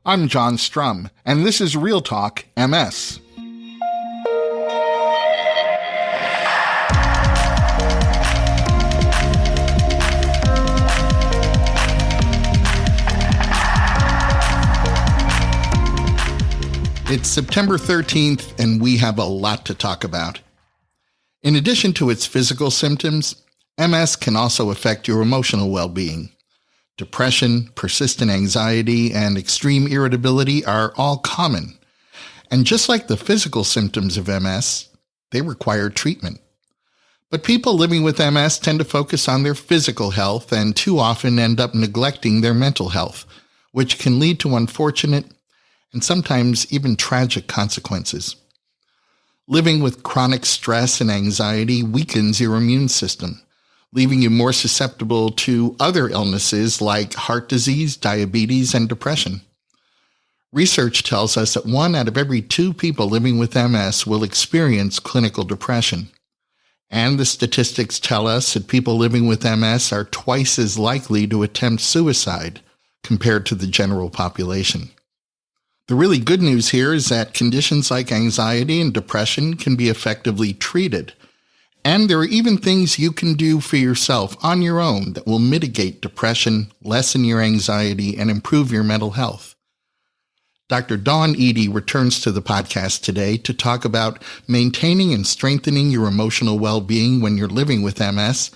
I'm John Strum, and this is Real Talk MS. It's September 13th, and we have a lot to talk about. In addition to its physical symptoms, MS can also affect your emotional well-being. Depression, persistent anxiety, and extreme irritability are all common. And just like the physical symptoms of MS, they require treatment. But people living with MS tend to focus on their physical health and too often end up neglecting their mental health, which can lead to unfortunate and sometimes even tragic consequences. Living with chronic stress and anxiety weakens your immune system, leaving you more susceptible to other illnesses like heart disease, diabetes, and depression. Research tells us that 1 out of every 2 people living with MS will experience clinical depression. And the statistics tell us that people living with MS are twice as likely to attempt suicide compared to the general population. The really good news here is that conditions like anxiety and depression can be effectively treated. And there are even things you can do for yourself on your own that will mitigate depression, lessen your anxiety, and improve your mental health. Dr. Dawn Ehde returns to the podcast today to talk about maintaining and strengthening your emotional well-being when you're living with MS,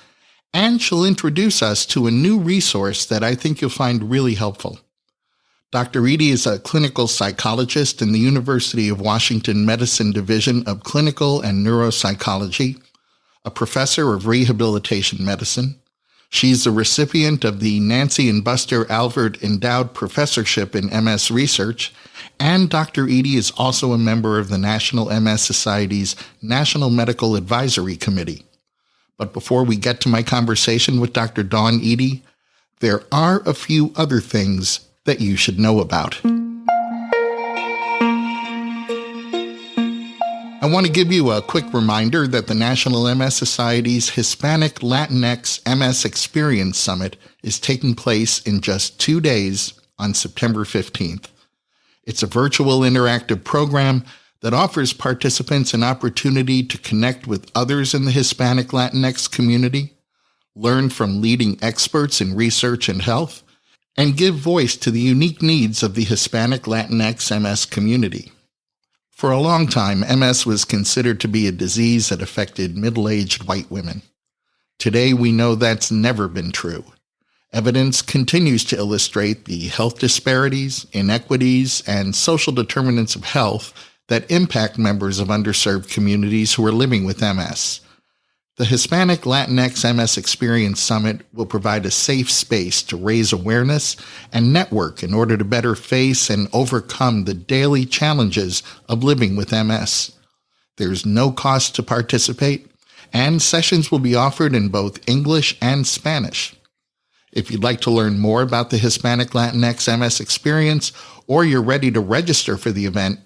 and she'll introduce us to a new resource that I think you'll find really helpful. Dr. Ehde is a clinical psychologist in the University of Washington Medicine Division of Clinical and Neuropsychology, a professor of rehabilitation medicine. She's the recipient of the Nancy and Buster Alvord Endowed Professorship in MS Research, and Dr. Ehde is also a member of the National MS Society's National Medical Advisory Committee. But before we get to my conversation with Dr. Dawn Ehde, there are a few other things that you should know about. I want to give you a quick reminder that the National MS Society's Hispanic Latinx MS Experience Summit is taking place in just 2 days on September 15th. It's a virtual interactive program that offers participants an opportunity to connect with others in the Hispanic Latinx community, learn from leading experts in research and health, and give voice to the unique needs of the Hispanic Latinx MS community. For a long time, MS was considered to be a disease that affected middle-aged white women. Today, we know that's never been true. Evidence continues to illustrate the health disparities, inequities, and social determinants of health that impact members of underserved communities who are living with MS. The Hispanic Latinx MS Experience Summit will provide a safe space to raise awareness and network in order to better face and overcome the daily challenges of living with MS. There's no cost to participate, and sessions will be offered in both English and Spanish. If you'd like to learn more about the Hispanic Latinx MS Experience, or you're ready to register for the event,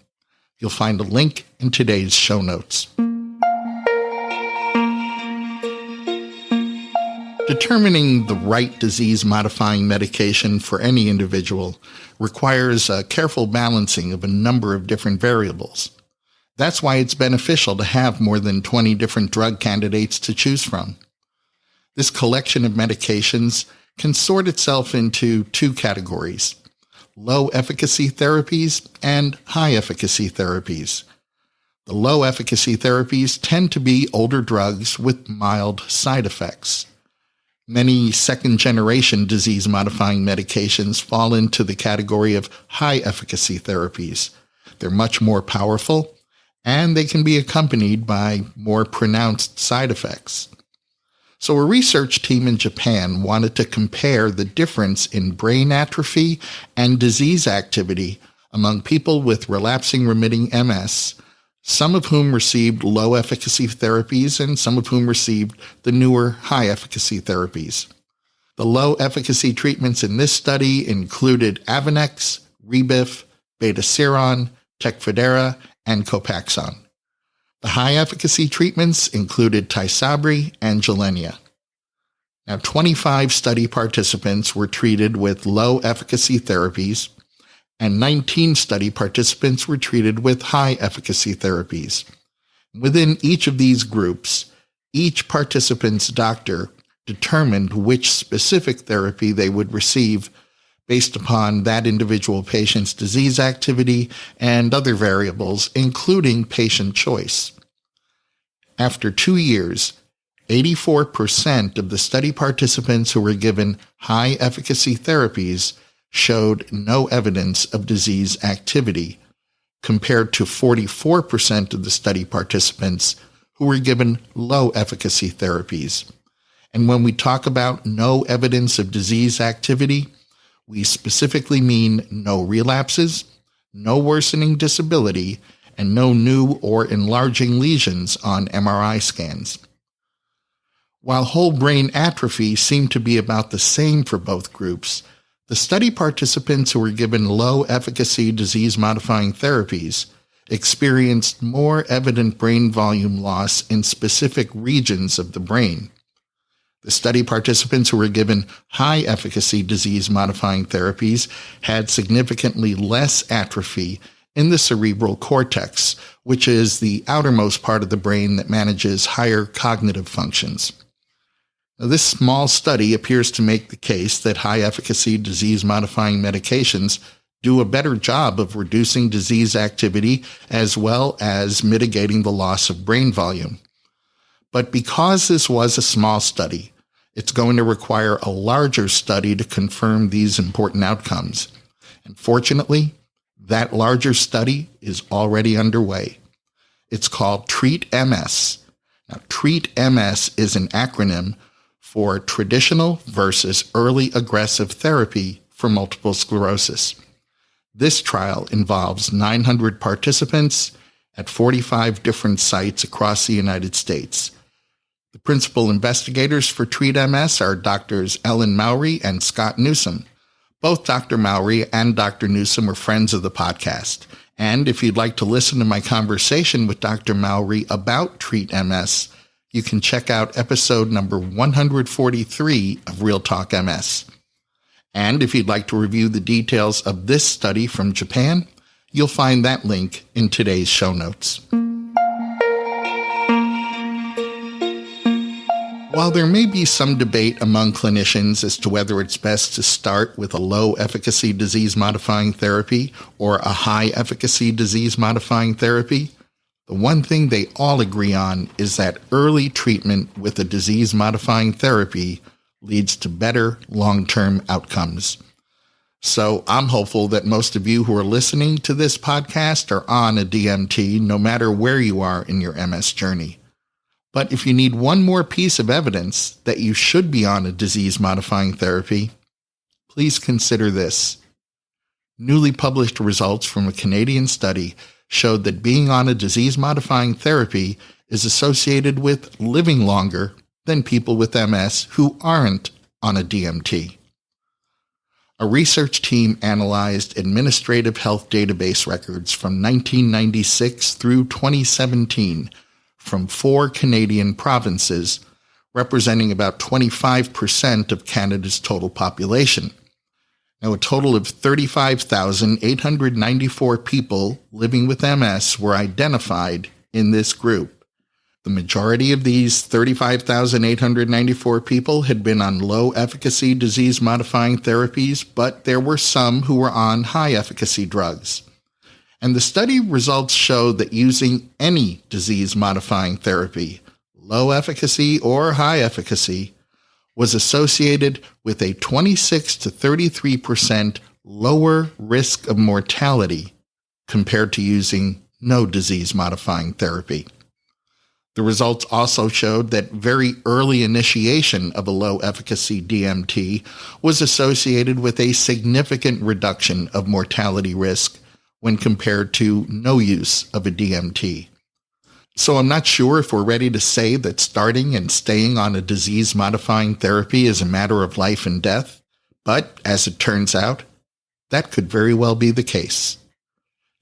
you'll find a link in today's show notes. Determining the right disease-modifying medication for any individual requires a careful balancing of a number of different variables. That's why it's beneficial to have more than 20 different drug candidates to choose from. This collection of medications can sort itself into 2 categories: low-efficacy therapies and high-efficacy therapies. The low-efficacy therapies tend to be older drugs with mild side effects. Many second-generation disease-modifying medications fall into the category of high-efficacy therapies. They're much more powerful, and they can be accompanied by more pronounced side effects. So a research team in Japan wanted to compare the difference in brain atrophy and disease activity among people with relapsing remitting MS, some of whom received low-efficacy therapies and some of whom received the newer high-efficacy therapies. The low-efficacy treatments in this study included Avonex, Rebif, Betaseron, Tecfidera, and Copaxone. The high-efficacy treatments included Tysabri and Gilenya. Now, 25 study participants were treated with low-efficacy therapies, and 19 study participants were treated with high-efficacy therapies. Within each of these groups, each participant's doctor determined which specific therapy they would receive based upon that individual patient's disease activity and other variables, including patient choice. After 2 years, 84% of the study participants who were given high-efficacy therapies showed no evidence of disease activity, compared to 44% of the study participants who were given low-efficacy therapies. And when we talk about no evidence of disease activity, we specifically mean no relapses, no worsening disability, and no new or enlarging lesions on MRI scans. While whole brain atrophy seemed to be about the same for both groups, the study participants who were given low-efficacy disease-modifying therapies experienced more evident brain volume loss in specific regions of the brain. The study participants who were given high-efficacy disease-modifying therapies had significantly less atrophy in the cerebral cortex, which is the outermost part of the brain that manages higher cognitive functions. Now, this small study appears to make the case that high-efficacy disease-modifying medications do a better job of reducing disease activity as well as mitigating the loss of brain volume. But because this was a small study, it's going to require a larger study to confirm these important outcomes. And fortunately, that larger study is already underway. It's called TREAT MS. Now, TREAT MS is an acronym for Traditional versus Early Aggressive Therapy for Multiple Sclerosis. This trial involves 900 participants at 45 different sites across the United States. The principal investigators for TREAT MS are Drs. Ellen Mowry and Scott Newsom. Both Dr. Mowry and Dr. Newsom are friends of the podcast. And if you'd like to listen to my conversation with Dr. Mowry about TREAT MS, you can check out episode number 143 of Real Talk MS. And if you'd like to review the details of this study from Japan, you'll find that link in today's show notes. While there may be some debate among clinicians as to whether it's best to start with a low-efficacy disease-modifying therapy or a high-efficacy disease-modifying therapy, the one thing they all agree on is that early treatment with a disease-modifying therapy leads to better long-term outcomes. So I'm hopeful that most of you who are listening to this podcast are on a DMT, no matter where you are in your MS journey. But if you need one more piece of evidence that you should be on a disease-modifying therapy, please consider this. Newly published results from a Canadian study showed that being on a disease-modifying therapy is associated with living longer than people with MS who aren't on a DMT. A research team analyzed administrative health database records from 1996 through 2017 from 4 Canadian provinces, representing about 25% of Canada's total population. Now, a total of 35,894 people living with MS were identified in this group. The majority of these 35,894 people had been on low-efficacy disease-modifying therapies, but there were some who were on high-efficacy drugs. And the study results showed that using any disease-modifying therapy, low-efficacy or high-efficacy, was associated with a 26 to 33% lower risk of mortality compared to using no disease-modifying therapy. The results also showed that very early initiation of a low-efficacy DMT was associated with a significant reduction of mortality risk when compared to no use of a DMT. So I'm not sure if we're ready to say that starting and staying on a disease-modifying therapy is a matter of life and death, but as it turns out, that could very well be the case.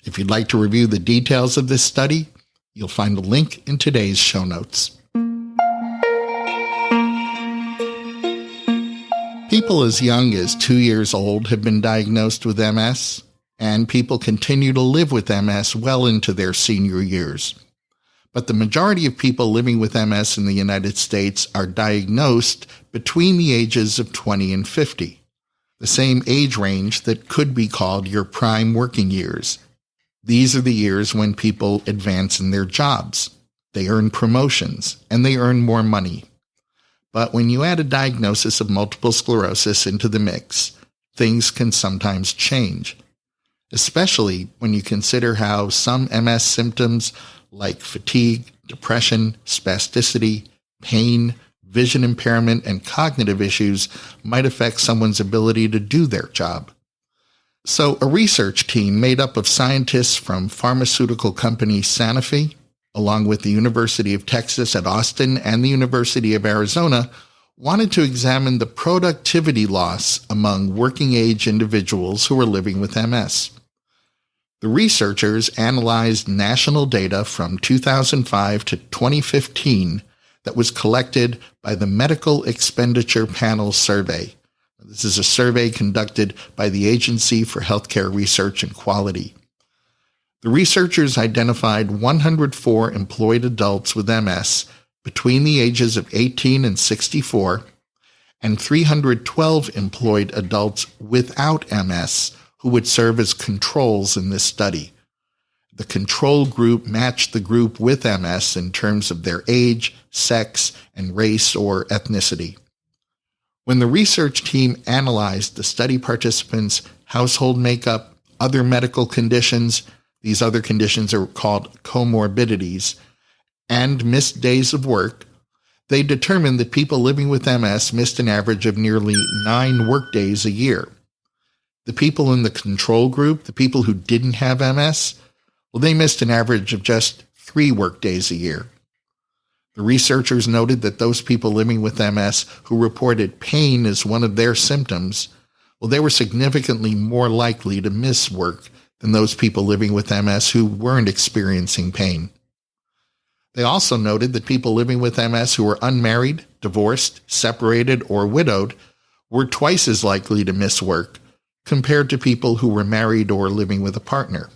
If you'd like to review the details of this study, you'll find a link in today's show notes. People as young as 2 years old have been diagnosed with MS, and people continue to live with MS well into their senior years. But the majority of people living with MS in the United States are diagnosed between the ages of 20 and 50, the same age range that could be called your prime working years. These are the years when people advance in their jobs, they earn promotions, and they earn more money. But when you add a diagnosis of multiple sclerosis into the mix, things can sometimes change, especially when you consider how some MS symptoms like fatigue, depression, spasticity, pain, vision impairment, and cognitive issues might affect someone's ability to do their job. So a research team made up of scientists from pharmaceutical company Sanofi, along with the University of Texas at Austin and the University of Arizona, wanted to examine the productivity loss among working-age individuals who were living with MS. The researchers analyzed national data from 2005 to 2015 that was collected by the Medical Expenditure Panel Survey. This is a survey conducted by the Agency for Healthcare Research and Quality. The researchers identified 104 employed adults with MS between the ages of 18 and 64, and 312 employed adults without MS who would serve as controls in this study. The control group matched the group with MS in terms of their age, sex, and race or ethnicity. When the research team analyzed the study participants' household makeup, other medical conditions, these other conditions are called comorbidities, and missed days of work, they determined that people living with MS missed an average of nearly 9 workdays a year. The people in the control group, the people who didn't have MS, well, they missed an average of just 3 workdays a year. The researchers noted that those people living with MS who reported pain as one of their symptoms, well, they were significantly more likely to miss work than those people living with MS who weren't experiencing pain. They also noted that people living with MS who were unmarried, divorced, separated, or widowed were twice as likely to miss work compared to people who were married or living with a partner.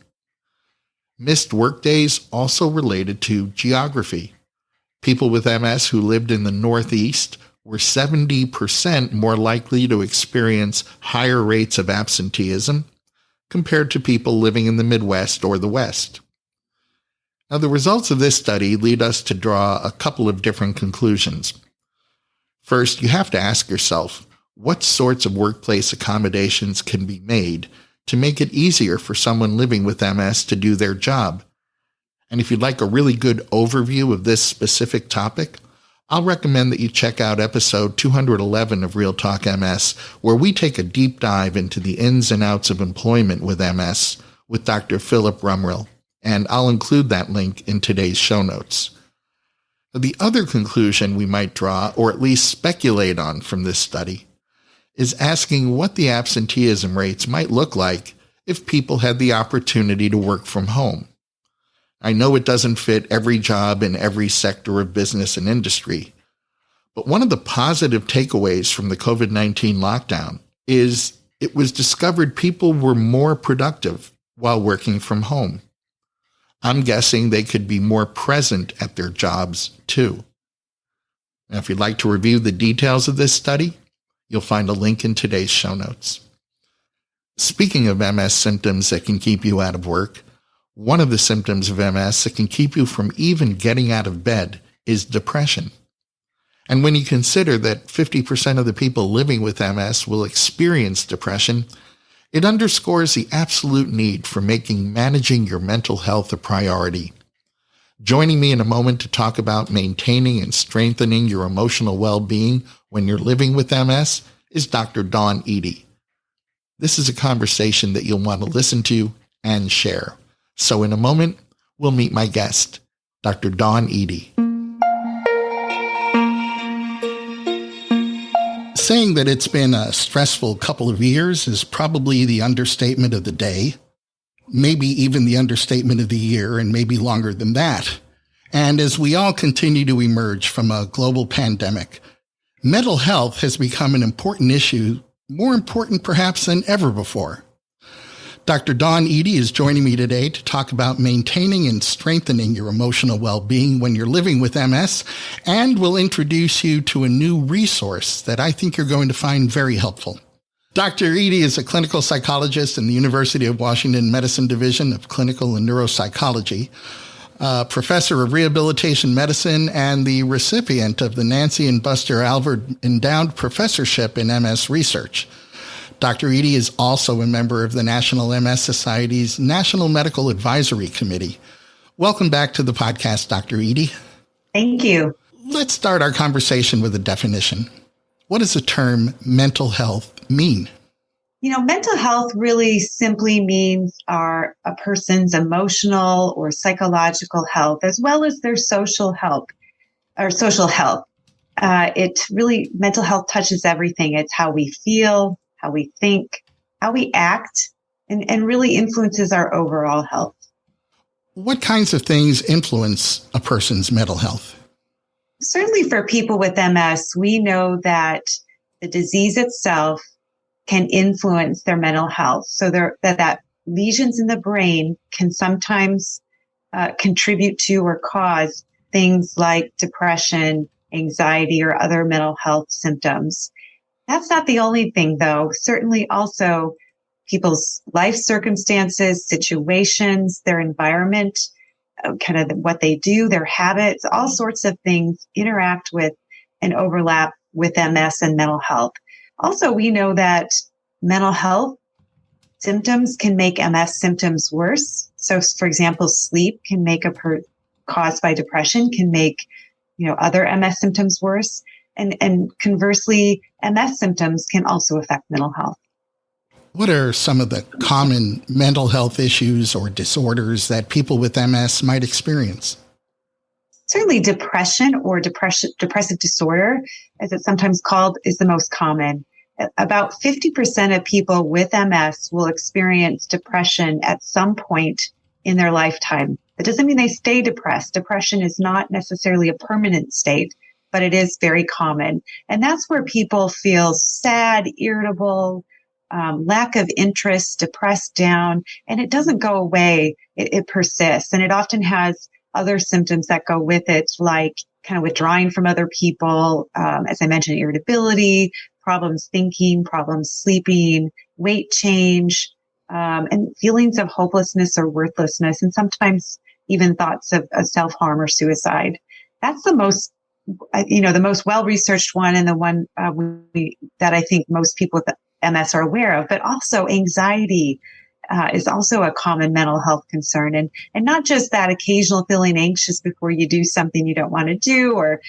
Missed workdays also related to geography. People with MS who lived in the Northeast were 70% more likely to experience higher rates of absenteeism compared to people living in the Midwest or the West. Now, the results of this study lead us to draw a couple of different conclusions. First, you have to ask yourself, what sorts of workplace accommodations can be made to make it easier for someone living with MS to do their job? And if you'd like a really good overview of this specific topic, I'll recommend that you check out episode 211 of Real Talk MS, where we take a deep dive into the ins and outs of employment with MS with Dr. Philip Rumrill, and I'll include that link in today's show notes. The other conclusion we might draw, or at least speculate on from this study, is asking what the absenteeism rates might look like if people had the opportunity to work from home. I know it doesn't fit every job in every sector of business and industry, but one of the positive takeaways from the COVID-19 lockdown is it was discovered people were more productive while working from home. I'm guessing they could be more present at their jobs too. Now, if you'd like to review the details of this study, you'll find a link in today's show notes. Speaking of MS symptoms that can keep you out of work, one of the symptoms of MS that can keep you from even getting out of bed is depression. And when you consider that 50% of the people living with MS will experience depression, it underscores the absolute need for making managing your mental health a priority. Joining me in a moment to talk about maintaining and strengthening your emotional well-being when you're living with MS is Dr. Dawn Ehde. This is a conversation that you'll want to listen to and share. So in a moment, we'll meet my guest, Dr. Dawn Ehde. Saying that it's been a stressful couple of years is probably the understatement of the day, maybe even the understatement of the year, and maybe longer than that. And as we all continue to emerge from a global pandemic, mental health has become an important issue, more important perhaps than ever before. Dr. Dawn Ehde is joining me today to talk about maintaining and strengthening your emotional well-being when you're living with MS, and we'll introduce you to a new resource that I think you're going to find very helpful. Dr. Ehde is a clinical psychologist in the University of Washington Medicine Division of Clinical and Neuropsychology, professor of rehabilitation medicine, and the recipient of the Nancy and Buster Alvord Endowed Professorship in MS Research. Dr. Ehde is also a member of the National MS Society's National Medical Advisory Committee. Welcome back to the podcast, Dr. Ehde. Thank you. Let's start our conversation with a definition. What does the term mental health mean? Mental health really simply means a person's emotional or psychological health, as well as their social health or social health. Mental health touches everything. It's how we feel, how we think, how we act, and really influences our overall health. What kinds of things influence a person's mental health? Certainly for people with MS, we know that the disease itself can influence their mental health. So that lesions in the brain can sometimes contribute to or cause things like depression, anxiety, or other mental health symptoms. That's not the only thing, though. Certainly also people's life circumstances, situations, their environment, kind of what they do, their habits, all sorts of things interact with and overlap with MS and mental health. Also, we know that mental health symptoms can make MS symptoms worse. So, for example, sleep can make caused by depression can make, other MS symptoms worse. And conversely, MS symptoms can also affect mental health. What are some of the common mental health issues or disorders that people with MS might experience? Certainly depression or depressive disorder, as it's sometimes called, is the most common. About 50% of people with MS will experience depression at some point in their lifetime. That doesn't mean they stay depressed. Depression is not necessarily a permanent state, but it is very common. And that's where people feel sad, irritable, lack of interest, depressed down, and it doesn't go away. It persists, and it often has other symptoms that go with it, like kind of withdrawing from other people, as I mentioned, irritability, problems thinking, problems sleeping, weight change, and feelings of hopelessness or worthlessness, and sometimes even thoughts of self-harm or suicide. That's the most well-researched one, and the one that I think most people with MS are aware of. But also anxiety is also a common mental health concern, and not just that occasional feeling anxious before you do something you don't want to do, or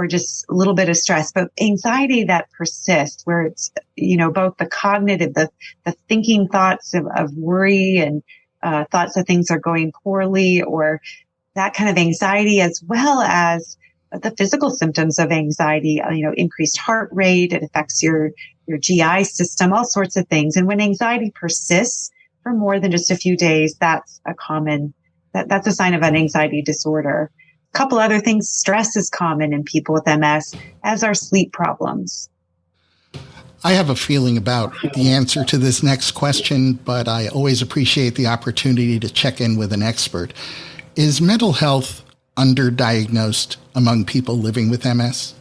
just a little bit of stress, but anxiety that persists, where it's both the cognitive, the thinking thoughts of worry and thoughts that things are going poorly, or that kind of anxiety, as well as the physical symptoms of anxiety, increased heart rate. It affects your GI system, all sorts of things. And when anxiety persists for more than just a few days, that's a sign of an anxiety disorder. A couple other things: stress is common in people with MS, as are sleep problems. I have a feeling about the answer to this next question, but I always appreciate the opportunity to check in with an expert. Is mental health underdiagnosed among people living with MS?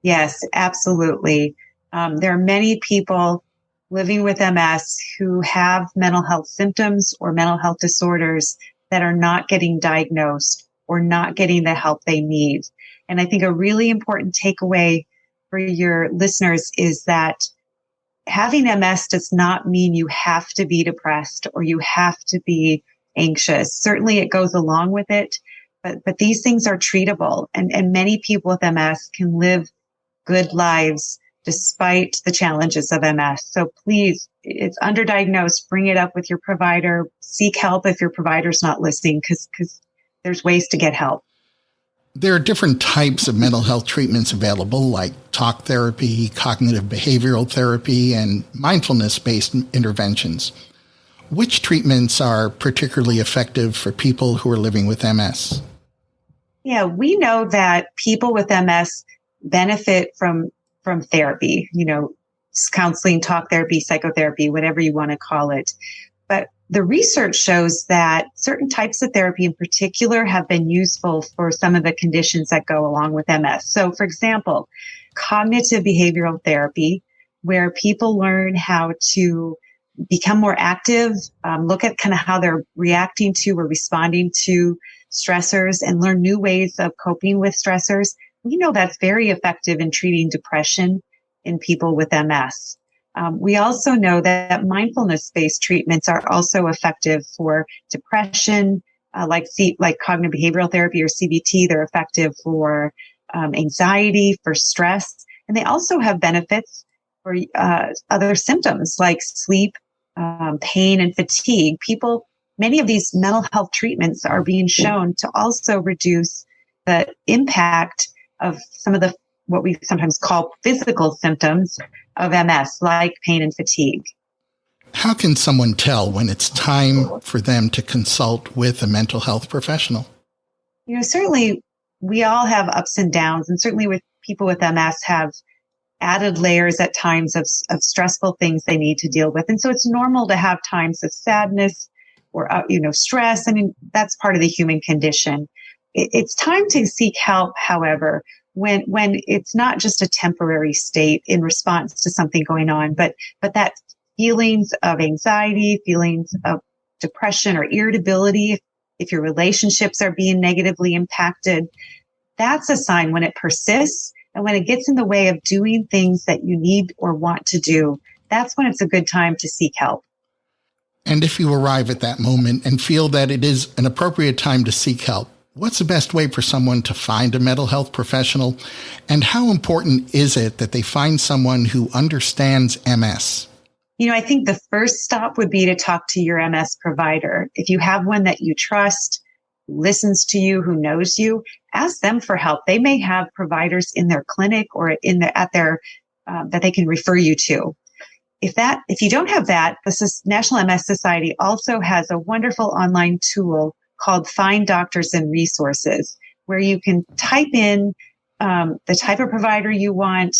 Yes, absolutely. There are many people living with MS who have mental health symptoms or mental health disorders that are not getting diagnosed or not getting the help they need. And I think a really important takeaway for your listeners is that having MS does not mean you have to be depressed or you have to be anxious. Certainly it goes along with it, but these things are treatable, and many people with MS can live good lives despite the challenges of MS. So please, it's underdiagnosed. Bring it up with your provider. Seek help if your provider's not listening, because there's ways to get help. There are different types of mental health treatments available, like talk therapy, cognitive behavioral therapy, and mindfulness-based interventions. Which treatments are particularly effective for people who are living with MS? Yeah, we know that people with MS benefit from therapy, counseling, talk therapy, psychotherapy, whatever you want to call it. But the research shows that certain types of therapy in particular have been useful for some of the conditions that go along with MS. So, for example, cognitive behavioral therapy, where people learn how to become more active, look at kind of how they're reacting to or responding to stressors and learn new ways of coping with stressors. We know that's very effective in treating depression in people with MS. We also know that mindfulness-based treatments are also effective for depression, like cognitive behavioral therapy or CBT. They're effective for anxiety, for stress, and they also have benefits for other symptoms like sleep, pain, and fatigue. Many of these mental health treatments are being shown to also reduce the impact of some of what we sometimes call physical symptoms of MS, like pain and fatigue. How can someone tell when it's time for them to consult with a mental health professional? Certainly we all have ups and downs, and certainly with people with MS have added layers at times of stressful things they need to deal with. And so it's normal to have times of sadness or, stress. I mean, that's part of the human condition. It's time to seek help, however, when it's not just a temporary state in response to something going on, but that feelings of anxiety, feelings of depression or irritability, if your relationships are being negatively impacted, that's a sign when it persists and when it gets in the way of doing things that you need or want to do. That's when it's a good time to seek help. And if you arrive at that moment and feel that it is an appropriate time to seek help, what's the best way for someone to find a mental health professional? And how important is it that they find someone who understands MS? I think the first stop would be to talk to your MS provider. If you have one that you trust, listens to you, who knows you, ask them for help. They may have providers in their clinic or at their that they can refer you to. If you don't have that, the National MS Society also has a wonderful online tool called Find Doctors and Resources, where you can type in the type of provider you want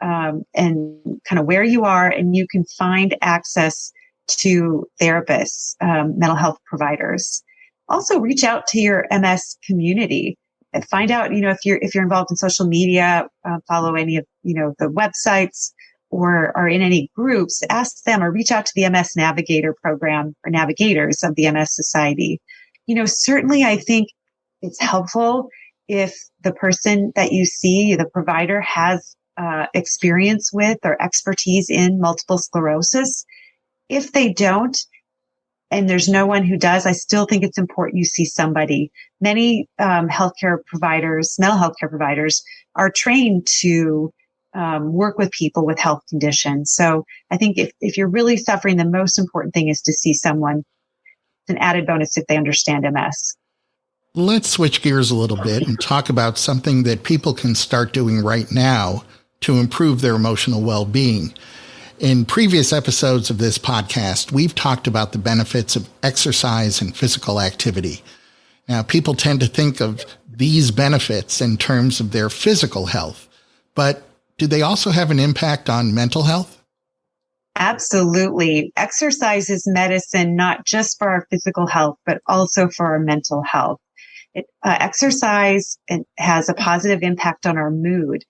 and kind of where you are, and you can find access to therapists, mental health providers. Also, reach out to your MS community and find out, if you're involved in social media, follow any of the websites or are in any groups. Ask them or reach out to the MS Navigator program or navigators of the MS Society. Certainly I think it's helpful if the person that you see, the provider, has experience with or expertise in multiple sclerosis. If they don't, and there's no one who does, I still think it's important you see somebody. Many mental healthcare providers are trained to work with people with health conditions. So I think if you're really suffering, the most important thing is to see someone. It's an added bonus if they understand MS. Let's switch gears a little bit and talk about something that people can start doing right now to improve their emotional well-being. In previous episodes of this podcast, we've talked about the benefits of exercise and physical activity. Now, people tend to think of these benefits in terms of their physical health, but do they also have an impact on mental health? Absolutely. Exercise is medicine, not just for our physical health, but also for our mental health. Exercise has a positive impact on our mood.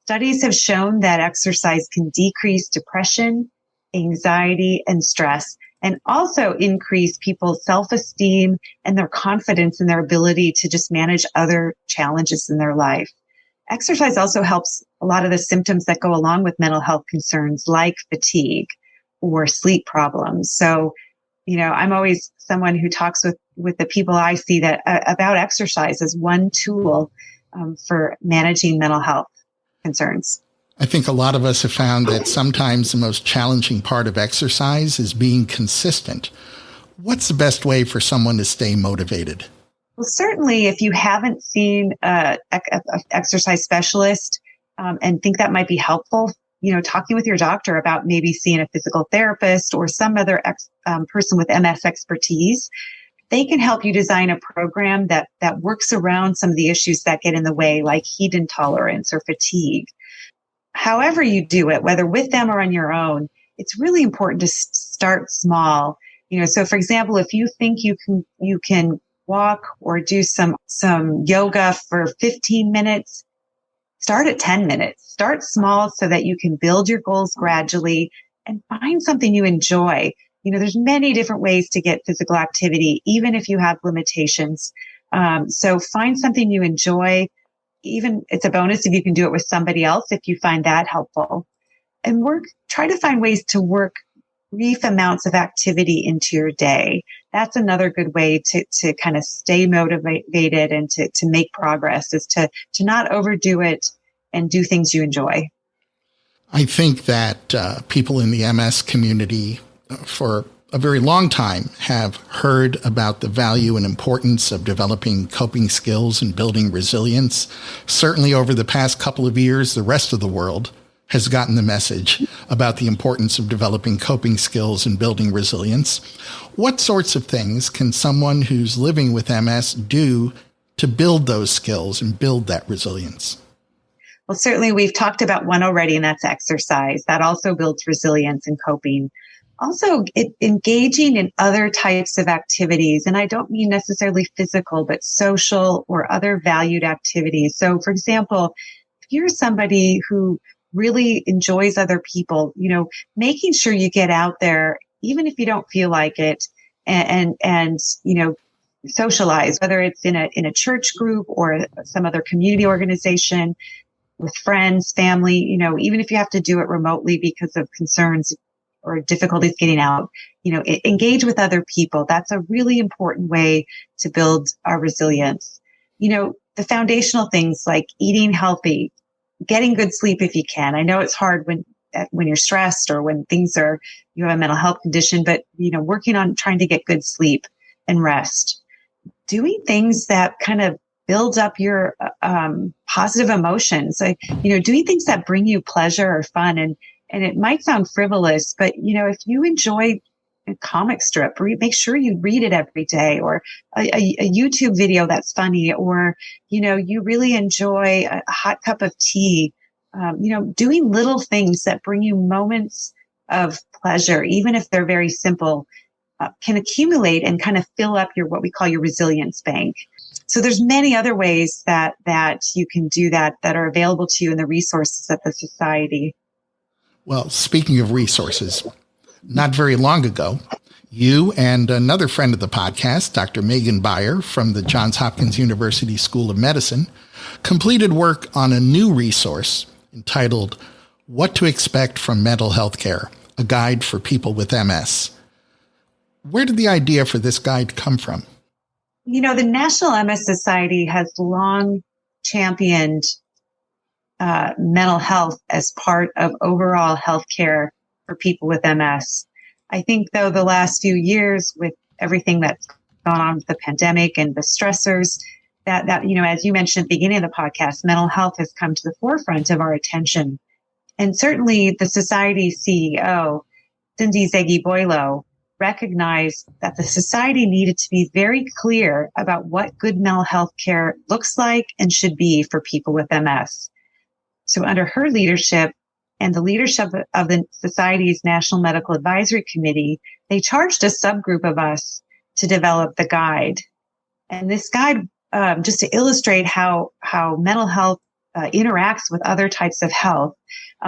Studies have shown that exercise can decrease depression, anxiety, and stress, and also increase people's self-esteem and their confidence in their ability to just manage other challenges in their life. Exercise also helps a lot of the symptoms that go along with mental health concerns like fatigue or sleep problems. So, I'm always someone who talks with the people I see that about exercise as one tool for managing mental health concerns. I think a lot of us have found that sometimes the most challenging part of exercise is being consistent. What's the best way for someone to stay motivated? Well, certainly if you haven't seen an exercise specialist and think that might be helpful, talking with your doctor about maybe seeing a physical therapist or some other person with MS expertise, they can help you design a program that works around some of the issues that get in the way, like heat intolerance or fatigue. However you do it, whether with them or on your own, it's really important to start small So for example, if you think you can walk or do some yoga for 15 minutes, start at 10 minutes. Start small so that you can build your goals gradually and find something you enjoy. There's many different ways to get physical activity, even if you have limitations. So find something you enjoy. Even it's a bonus if you can do it with somebody else, if you find that helpful. And try to find ways to work brief amounts of activity into your day. That's another good way to kind of stay motivated and to make progress, is to not overdo it and do things you enjoy. I think that people in the MS community for a very long time have heard about the value and importance of developing coping skills and building resilience. Certainly over the past couple of years, the rest of the world has gotten the message about the importance of developing coping skills and building resilience. What sorts of things can someone who's living with MS do to build those skills and build that resilience? Well, certainly we've talked about one already, and that's exercise. That also builds resilience and coping. Also, engaging in other types of activities, and I don't mean necessarily physical, but social or other valued activities. So, for example, if you're somebody who really enjoys other people, making sure you get out there, even if you don't feel like it, and socialize, whether it's in a church group or some other community organization, with friends, family, even if you have to do it remotely because of concerns or difficulties getting out, engage with other people. That's a really important way to build our resilience. The foundational things like eating healthy, getting good sleep if you can. I know it's hard when you're stressed or when you have a mental health condition, but, working on trying to get good sleep and rest. Doing things that kind of build up your positive emotions, like, doing things that bring you pleasure or fun. And it might sound frivolous, but, if you enjoy a comic strip, make sure you read it every day, or a YouTube video that's funny, or, you really enjoy a hot cup of tea, doing little things that bring you moments of pleasure, even if they're very simple, can accumulate and kind of fill up what we call your resilience bank. So there's many other ways that you can do that are available to you in the resources at the Society. Well, speaking of resources, not very long ago, you and another friend of the podcast, Dr. Megan Beyer from the Johns Hopkins University School of Medicine, completed work on a new resource entitled What to Expect from Mental Health Care, a guide for people with MS. Where did the idea for this guide come from? The National MS Society has long championed mental health as part of overall healthcare for people with MS. I think, though, the last few years, with everything that's gone on with the pandemic and the stressors, that as you mentioned at the beginning of the podcast, mental health has come to the forefront of our attention. And certainly the Society CEO, Cindy Zegi-Boilo, recognized that the Society needed to be very clear about what good mental health care looks like and should be for people with MS. So under her leadership and the leadership of the Society's National Medical Advisory Committee, they charged a subgroup of us to develop the guide. And this guide, just to illustrate how mental health interacts with other types of health,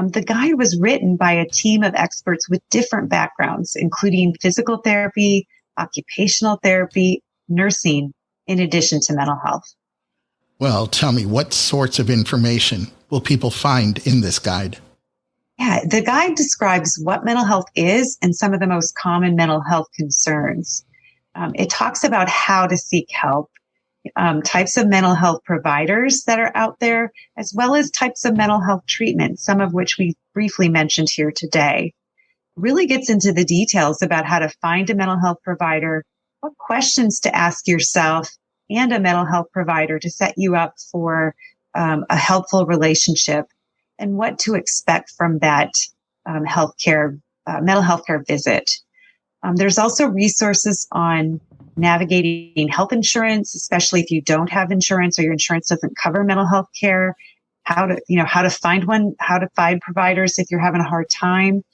the guide was written by a team of experts with different backgrounds, including physical therapy, occupational therapy, nursing, in addition to mental health. Well, tell me, what sorts of information will people find in this guide? Yeah, the guide describes what mental health is and some of the most common mental health concerns. It talks about how to seek help, types of mental health providers that are out there, as well as types of mental health treatments, some of which we briefly mentioned here today. Really gets into the details about how to find a mental health provider, what questions to ask yourself and a mental health provider to set you up for a helpful relationship, and what to expect from that mental health care visit. There's also resources on navigating health insurance, especially if you don't have insurance or your insurance doesn't cover mental health care, how to find providers if you're having a hard time.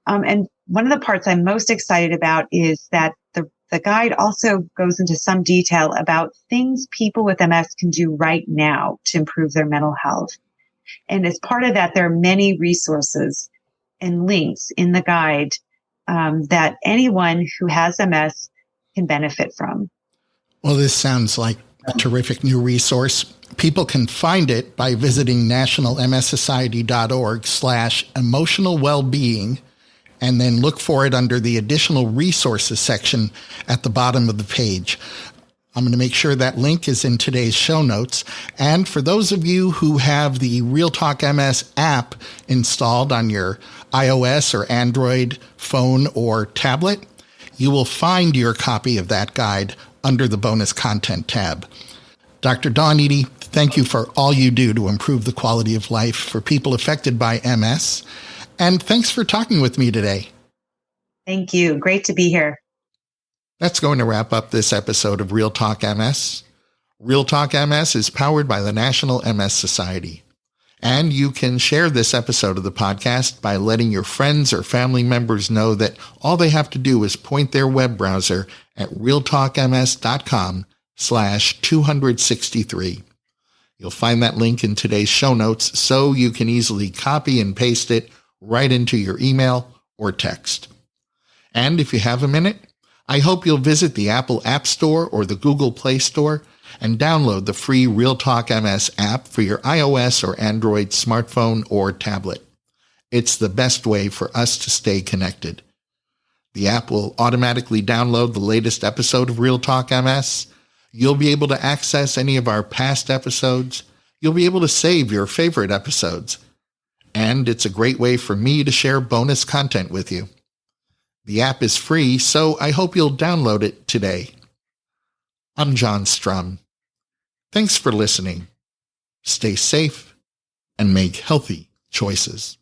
And one of the parts I'm most excited about is that the guide also goes into some detail about things people with MS can do right now to improve their mental health. And as part of that, there are many resources and links in the guide that anyone who has MS can benefit from. Well, this sounds like a terrific new resource. People can find it by visiting nationalmssociety.org/emotional well-being, and then look for it under the additional resources section at the bottom of the page. I'm going to make sure that link is in today's show notes. And for those of you who have the Real Talk MS app installed on your iOS or Android phone or tablet, you will find your copy of that guide under the bonus content tab. Dr. Dawn Ehde, thank you for all you do to improve the quality of life for people affected by MS. And thanks for talking with me today. Thank you. Great to be here. That's going to wrap up this episode of Real Talk MS. Real Talk MS is powered by the National MS Society. And you can share this episode of the podcast by letting your friends or family members know that all they have to do is point their web browser at realtalkms.com/263. You'll find that link in today's show notes so you can easily copy and paste it right into your email or text. And if you have a minute, I hope you'll visit the Apple App Store or the Google Play Store and download the free Real Talk MS app for your iOS or Android smartphone or tablet. It's the best way for us to stay connected. The app will automatically download the latest episode of Real Talk MS. You'll be able to access any of our past episodes. You'll be able to save your favorite episodes. And it's a great way for me to share bonus content with you. The app is free, so I hope you'll download it today. I'm John Strum. Thanks for listening. Stay safe and make healthy choices.